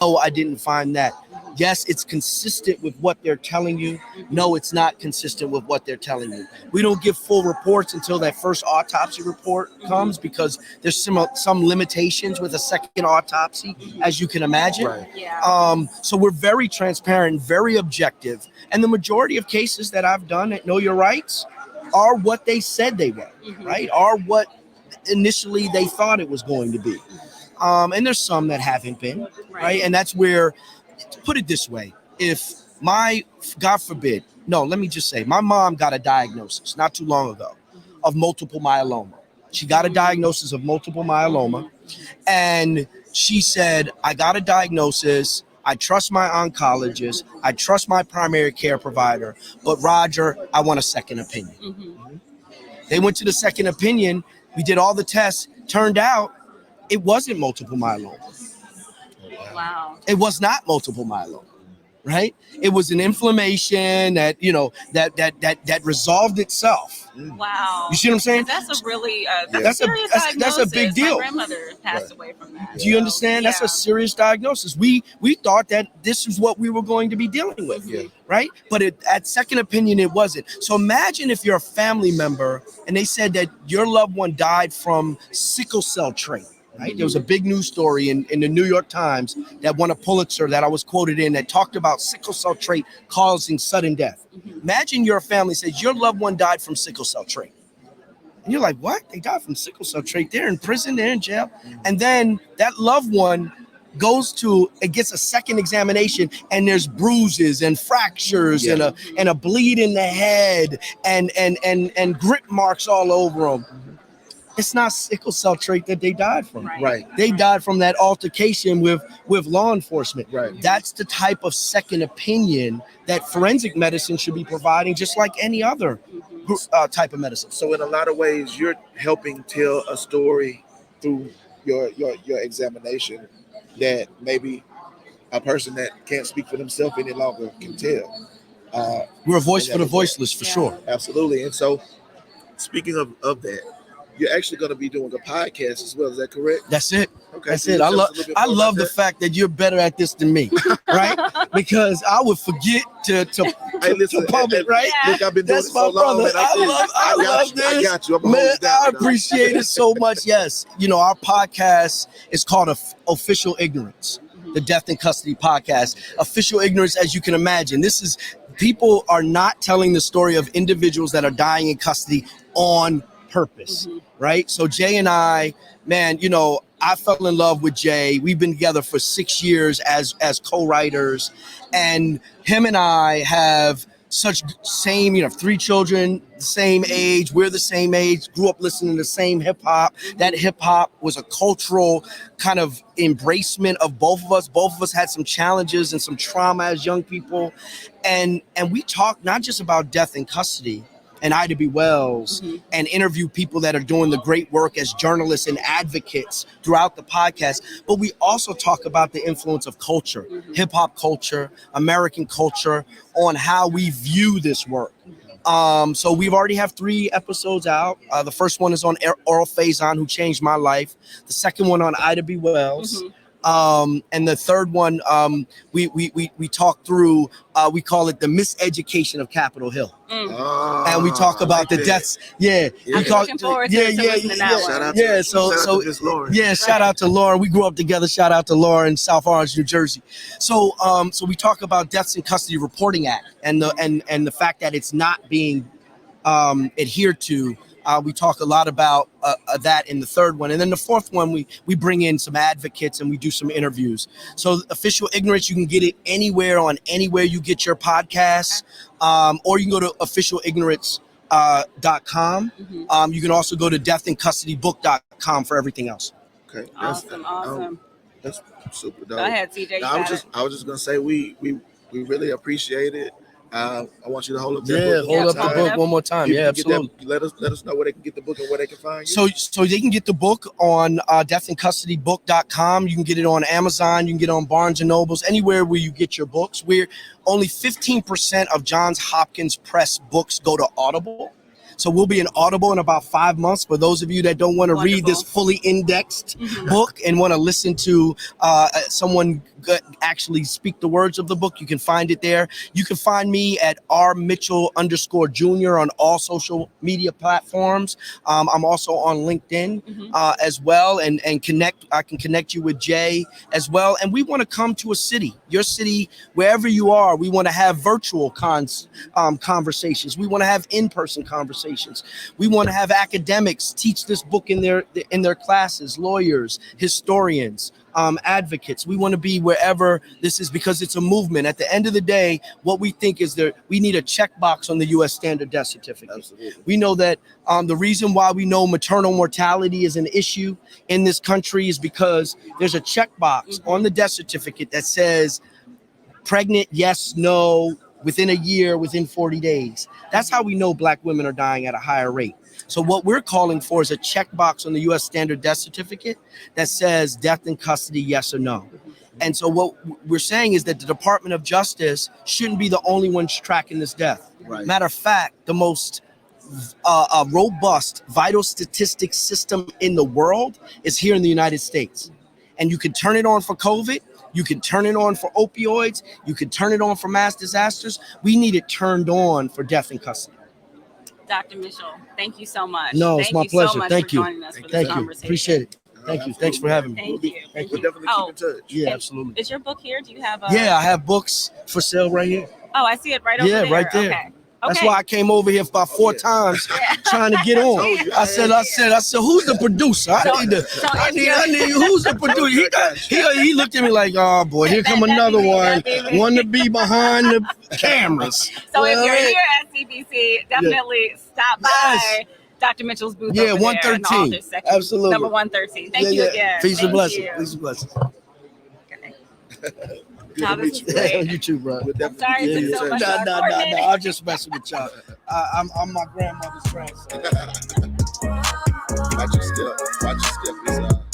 No, I didn't find that. Yes, it's consistent with what they're telling you. No, it's not consistent with what they're telling you. We don't give full reports until that first autopsy report comes because there's some limitations with a second autopsy, as you can imagine. Right. Yeah. So we're very transparent, very objective. And the majority of cases that I've done at Know Your Rights are what they said they were, right? Are what initially they thought it was going to be. And there's some that haven't been, right? And that's where, put it this way, if God forbid, no, let me just say, my mom got a diagnosis not too long ago of multiple myeloma. She got a diagnosis of multiple myeloma, and she said, I got a diagnosis. I trust my oncologist. I trust my primary care provider. But Roger, I want a second opinion. They went to the second opinion. We did all the tests. Turned out it wasn't multiple myeloma. Wow. It was not multiple myeloma, right? It was an inflammation that, that resolved itself. Wow. You see what I'm saying? That's a really That's a- serious that's- that's a diagnosis. big deal. My grandmother passed away from that. Do you understand? That's a serious diagnosis. We thought that this is what we were going to be dealing with, right? But at second opinion, it wasn't. So imagine if you're a family member and they said that your loved one died from sickle cell trait. Right? There was a big news story in the New York Times that won a Pulitzer that I was quoted in that talked about sickle cell trait causing sudden death. Imagine your family says your loved one died from sickle cell trait. And you're like, what? They died from sickle cell trait. They're in prison, they're in jail. And then that loved one gets a second examination and there's bruises and fractures and a bleed in the head and grip marks all over them. It's not sickle cell trait that they died from. Right. They died from that altercation with law enforcement. Right. That's the type of second opinion that forensic medicine should be providing, just like any other type of medicine. So in a lot of ways, you're helping tell a story through your examination that maybe a person that can't speak for themselves any longer can tell. We're a voice for the voiceless, for sure. Absolutely. And so, speaking of that, you're actually going to be doing a podcast as well. Is that correct? That's it. Okay. That's So it. I love the that. fact that you're better at this than me, right? Because I would forget to pump it, right? Look, I've been doing That's it my so long. brother. Man, I love this. I got you. I'm Man, I down, appreciate it so much. Yes. Our podcast is called Official Ignorance, the Death in Custody podcast. Official Ignorance, as you can imagine. People are not telling the story of individuals that are dying in custody on purpose, right? So Jay and I, man, I fell in love with Jay. We've been together for 6 years as co-writers, and him and I have such same, 3 children, the same age. We're the same age, grew up listening to the same hip hop. That hip hop was a cultural kind of embracement of both of us. Both of us had some challenges and some trauma as young people. And we talk not just about death in custody and Ida B. Wells and interview people that are doing the great work as journalists and advocates throughout the podcast. But we also talk about the influence of culture, hip hop culture, American culture on how we view this work. So we've already have 3 episodes out. The first one is on Oral Faison, who changed my life. The second one on Ida B. Wells. And the third one, we talk through, we call it the miseducation of Capitol Hill. And we talk about the deaths. Yeah. I'm looking forward to listening to that one. Shout out to Lauren. We grew up together. Shout out to Lauren, South Orange, New Jersey. So we talk about Deaths in Custody Reporting Act and the fact that it's not being adhered to. We talk a lot about that in the third one. And then the fourth one, we bring in some advocates and we do some interviews. So Official Ignorance, you can get it anywhere you get your podcasts, or you can go to officialignorance.com. You can also go to deathincustodybook.com for everything else. Okay. Awesome. That's super dope. Go ahead, CJ. I was just gonna say we really appreciate it. I want you to hold up that book. Hold up the book one more time. Absolutely. Let us know where they can get the book and where they can find you. So they can get the book on deathincustodybook.com. You can get it on Amazon. You can get it on Barnes & Nobles, anywhere where you get your books. We're only 15% of Johns Hopkins Press books go to Audible. So we'll be in Audible in about 5 months. For those of you that don't want to read this fully indexed book and want to listen to someone actually speak the words of the book, you can find it there. You can find me at rmitchell_jr on all social media platforms. I'm also on LinkedIn as well, and I can connect you with Jay as well. And we want to come to a city, your city, wherever you are. We want to have virtual conversations. We want to have in-person conversations. We want to have academics teach this book in their classes, lawyers, historians, advocates. We want to be wherever this is, because it's a movement. At the end of the day, what we think is we need a checkbox on the U.S. standard death certificate. Absolutely. We know that the reason why we know maternal mortality is an issue in this country is because there's a checkbox on the death certificate that says pregnant, yes, no, within a year, within 40 days. That's how we know Black women are dying at a higher rate. So what we're calling for is a checkbox on the U.S. standard death certificate that says death in custody, yes or no. And so what we're saying is that the Department of Justice shouldn't be the only ones tracking this death. Right. Matter of fact, the most robust vital statistics system in the world is here in the United States. And you can turn it on for COVID. You can turn it on for opioids. You can turn it on for mass disasters. We need it turned on for death in custody. Dr. Mitchell, thank you so much. No, it's my pleasure. So much Thank for you. joining us for this Thank you. conversation. Appreciate it. Thank you. Thanks for having me. Thank you. Thank We'll you. definitely keep in touch. Yeah, absolutely. Is your book here? Do you have a? Yeah, I have books for sale right here. Oh, I see it right over there. Yeah, right there. Okay. That's why I came over here about 4 times trying to get on. I said, who's the producer? I need who's the producer? He looked at me like, oh boy, here come another one. Want to be behind the cameras. So if you're here at CBC, definitely stop by Dr. Mitchell's booth. Yeah, over 113. There in Absolutely. Number 113. Thank you again. Peace and blessings. You. Peace and blessings. Okay. No, this is great. You too, bro. I'm sorry it took so much. No. I'm just messing with y'all. I'm my grandmother's grandson. Watch your step. Watch your step.